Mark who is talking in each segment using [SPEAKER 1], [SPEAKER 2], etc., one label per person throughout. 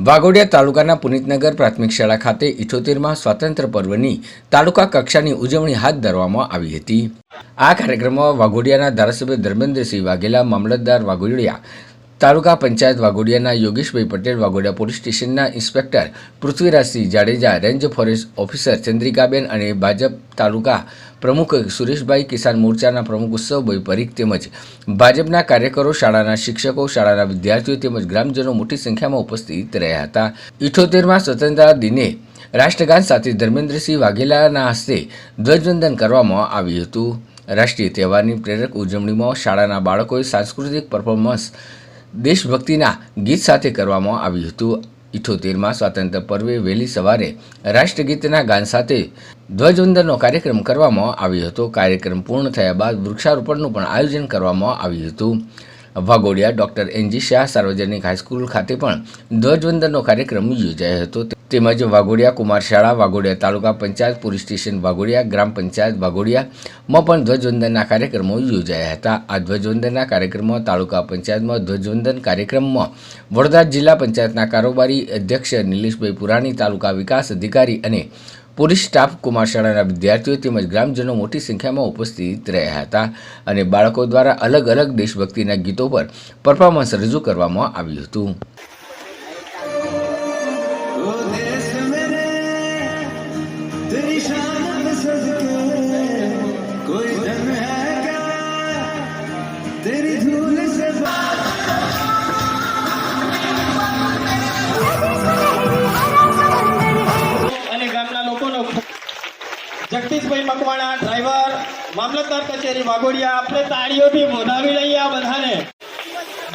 [SPEAKER 1] વાઘોડિયા તાલુકાના પુનિતનગર પ્રાથમિક શાળા ખાતે 78માં સ્વાતંત્ર્ય પર્વની તાલુકા કક્ષાની ઉજવણી હાથ ધરવામાં આવી હતી। આ કાર્યક્રમમાં વાઘોડિયાના ધારાસભ્ય ધર્મેન્દ્રસિંહ વાઘેલા, મામલતદાર વાઘોડિયા, તાલુકા પંચાયત વાઘોડિયાના યોગેશભાઈ પટેલ, વાઘોડિયા પોલીસ સ્ટેશનના inspector Prithvirajsinh Jadeja, range forest officer Chandrikaben અને ભાજપ તાલુકા પ્રમુખ સુરેશભાઈ, કિસાન મોરચાના પ્રમુખ ઉત્સવભાઈ પરીખ તેમજ ભાજપના કાર્યકરો, શાળાના શિક્ષકો, શાળાના વિદ્યાર્થીઓ તેમજ ગ્રામજનો મોટી સંખ્યામાં ઉપસ્થિત રહ્યા હતા। 78માં સ્વતંત્રતા દિને રાષ્ટ્રગાન સાથે ધર્મેન્દ્રસિંહ વાઘેલાના હસ્તે ધ્વજવંદન કરવામાં આવ્યું હતું। રાષ્ટ્રીય તહેવારની પ્રેરક ઉજવણીમાં શાળાના બાળકોએ સાંસ્કૃતિક પરફોર્મન્સ દેશભક્તિના ગીત સાથે કરવામાં આવ્યું હતું। 78માં સ્વાતંત્ર્ય પર્વે વહેલી સવારે રાષ્ટ્રગીતના ગાન સાથે ધ્વજવંદનનો કાર્યક્રમ કરવામાં આવ્યો હતો। કાર્યક્રમ પૂર્ણ થયા બાદ વૃક્ષારોપણનું પણ આયોજન કરવામાં આવ્યું હતું। વાઘોડિયા ડૉક્ટર એનજી શાહ સાર્વજનિક હાઈસ્કૂલ ખાતે પણ ધ્વજવંદનનો કાર્યક્રમ યોજાયો હતો। તેમજ વાઘોડિયા કુમાર શાળા, વાઘોડિયા તાલુકા પંચાયત, પોલીસ સ્ટેશન વાઘોડિયા, ગ્રામ પંચાયત વાઘોડિયામાં પણ ધ્વજવંદનના કાર્યક્રમો યોજાયા હતા। આ ધ્વજવંદનના કાર્યક્રમમાં તાલુકા પંચાયતમાં ધ્વજવંદન કાર્યક્રમમાં વડોદરા જિલ્લા પંચાયતના કારોબારી અધ્યક્ષ નિલેશભાઈ પુરાણી, તાલુકા વિકાસ અધિકારી અને પોલીસ સ્ટાફ, કુમાર શાળાના વિદ્યાર્થીઓ તેમજ ગ્રામજનો મોટી સંખ્યામાં ઉપસ્થિત રહ્યા હતા અને બાળકો દ્વારા અલગ અલગ દેશભક્તિના ગીતો પર પરફોર્મન્સ રજૂ કરવામાં આવ્યું હતું।
[SPEAKER 2] જગદીશભાઈ મકવાણા, ડ્રાઈવર, મામલતદાર કચેરી વાઘોડિયા, આપણે તાળીઓથી વધાવી લઈએ આ બધાને।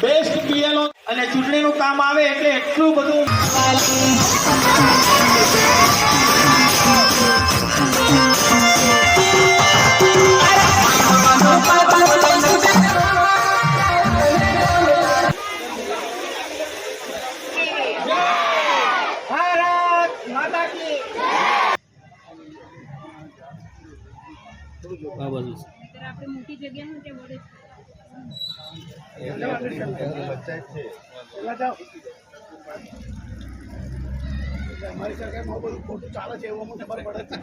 [SPEAKER 2] બેસ્ટ પીએલઓ અને ચૂંટણીનું કામ આવે એટલે એટલું બધું ભારત માતા કી
[SPEAKER 3] આપણે મોટી જગ્યા તે વડે
[SPEAKER 2] અમારી સરકારમાં બધું ખોટું ચાલે છે એવું અમને ખબર પડે છે।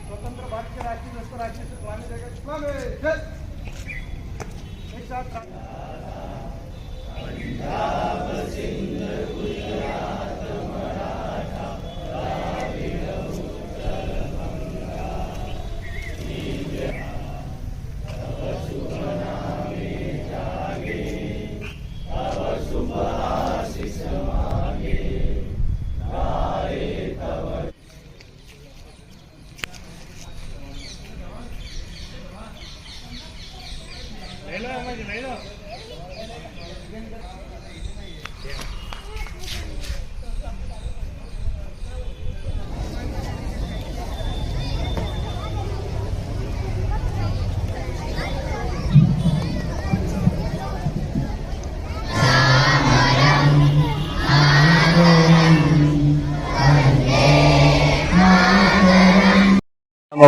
[SPEAKER 2] स्वतंत्र भारत के राष्ट्रीय दस्तों राज्य से ग्रामीण जगत एक साथ ले लो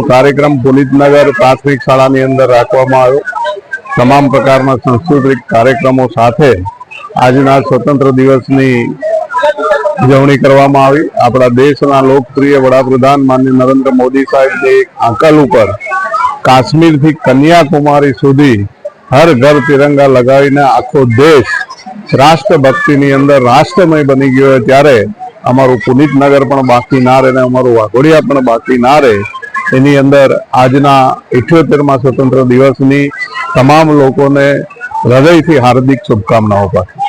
[SPEAKER 4] कार्यक्रम पुनितनगर प्राथमिक शाळानी अंदर राखवामां आव्यो। तमाम प्रकारना सांस्कृतिक कार्यक्रमों साथे आजना स्वतंत्र दिवसनी उजवणी करवामां आवी। आपणा देशना लोकप्रिय वडाप्रधान माननीय नरेंद्र मोदी साहेबनी एक आंकल उपर काश्मीर थी कन्याकुमारी सुधी हर घर तिरंगा लगावीने आखो देश राष्ट्रभक्तिनी अंदर राष्ट्रमय बनी गयो है। त्यारे अमारुं पुनितनगर पण बाकी ना रहे, अमारुं वाघोडिया पण बाकी ना रहे। एनी अंदर आजना 78માં स्वतंत्र दिवसनी तमाम लोगों ने हृदय थी हार्दिक शुभकामनाओं पाठी।